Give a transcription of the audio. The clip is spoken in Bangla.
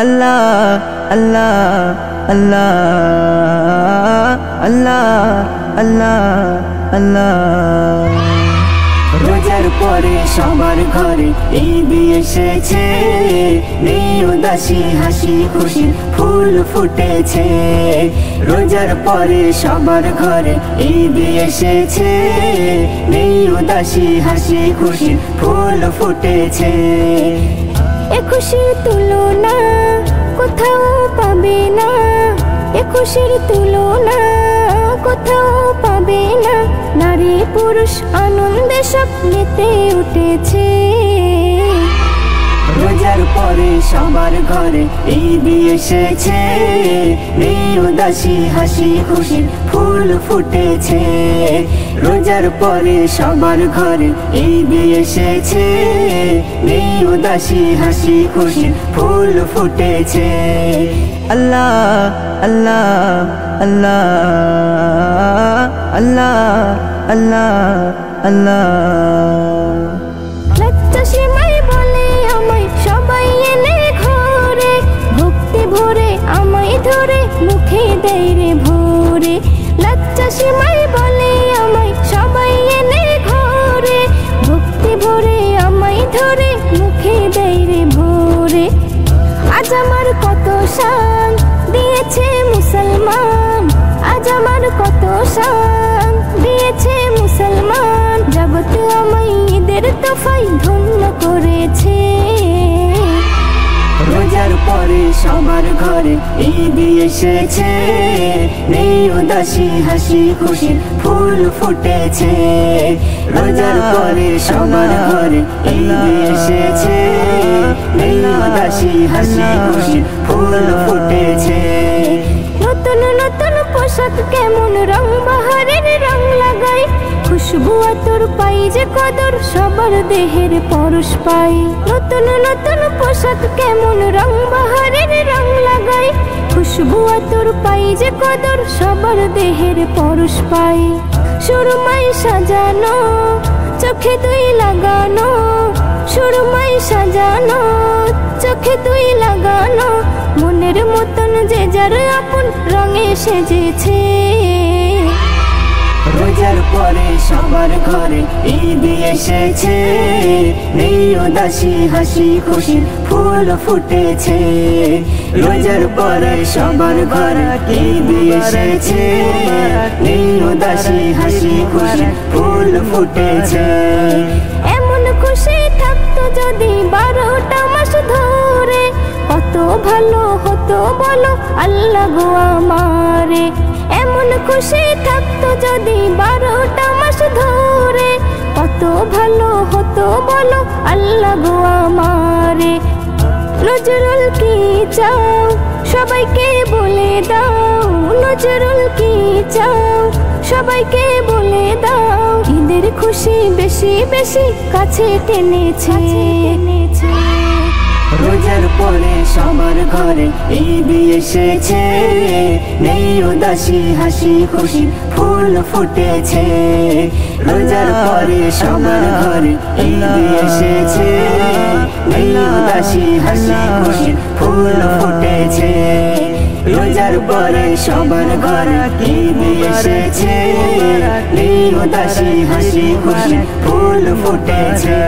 আল্লাহ আল্লাহ আল্লাহ আল্লাহ আল্লাহ আল্লাহ। রোজার পরে সবার ঘরে ঈদ এসেছে, নেই উদাসী হাসি খুশি ফুল ফুটেছে। রোজার পরে সবার ঘরে ঈদ এসেছে, নেই উদাসী হাসি খুশি ফুল ফুটেছে। এ খুশির তুলনা কোথাও পাবে না, এ খুশির তুলনা কোথাও পাবে না। নারী পুরুষ আনন্দে সব মেতে উঠেছে। রোজার পরে সবার ঘরে ঈদ এসেছে, নেই উদাসী হাসি খুশি ফুল ফুটেছে। রোজার পরে সবার ঘরে ঈদ এসেছে, নেই উদাসী হাসি খুশি ফুল ফুটেছে। আল্লাহ আল্লাহ আল্লাহ আল্লাহ আল্লাহ আল্লাহ। লজ্জা সীমাই বলে আমায় সবাই এনে ঘরে, ভক্তি ভরে আমায় ধরে মুখে দেয় রে ভরে। লজ্জা সীমাই বলে আমায় সবাই এনে ঘরে, ভক্তি ভরে আমায় ধরে মুখে দেয় রে ভরে। আজ আমার কত শান দিয়েছে মুসলমান, আজ আমার কত শান দিয়েছে মুসলমান। জগৎ আমায় ঈদের তোফায় ধন্য করেছে। রোজার পরে সবার ঘরে ঈদ এসেছে, নেই উদাসী হাসি খুশি ফুল ফুটেছে। রোজার পরে সবার ঘরে ঈদ এসেছে, নেই উদাসী হাসি খুশি ফুল ফুটেছে। নতুন নতুন পোশাক কেমন রং বাহারের রং লাগাই, খুশবু আতর পাই যে কদর সবার দেহের পরশ পাই। নতুন নতুন পোশাক কেমন রং বাহারের রং লাগাই, খুশবু আতর পাই যে কদর সবার দেহের পরশ পাই। সুরমাই সাজানো চোখে তুই লাগানো, সুরমাই সাজানো চোখে তুই লাগানো। মনের মতন যে যার আপন রঙে সেজেছে। রোজার পরে সবার ঘরে ঈদ এসেছে, নেই উদাসী হাসি খুশি ফুল ফুটেছে। রোজার পরে সবার ঘরে ঈদ এসেছে, নেই উদাসী হাসি খুশি ফুল ফুটেছে। এমন খুশি থাকতো যদি 12টা মাস ধরে, কত ভালো হতো বলো আল্লাহ গো আমারে। এমন খুশি থাকতো যদি 12টা মাস ধরে, কত ভালো হতো বলো আল্লাহ গো আমারে। নজরুল কি চাও সবাইকে বলে দাও, নজরুল কি চাও সবাইকে বলে দাও। ঈদের খুশি বেশি বেশি কাছে টেনেছে। রোজার পরে সবার ঘরে ঈদ এসেছে, নেই উদাসী হাসি খুশি ফুল ফুটেছে। রোজার পরে সবার ঘরে ঈদ এসেছে, নেই উদাসী হাসি খুশি ফুল ফুটেছে। রোজার পরে সবার ঘরে ঈদ এসেছে, নেই উদাসী হাসি খুশি ফুল ফুটেছে।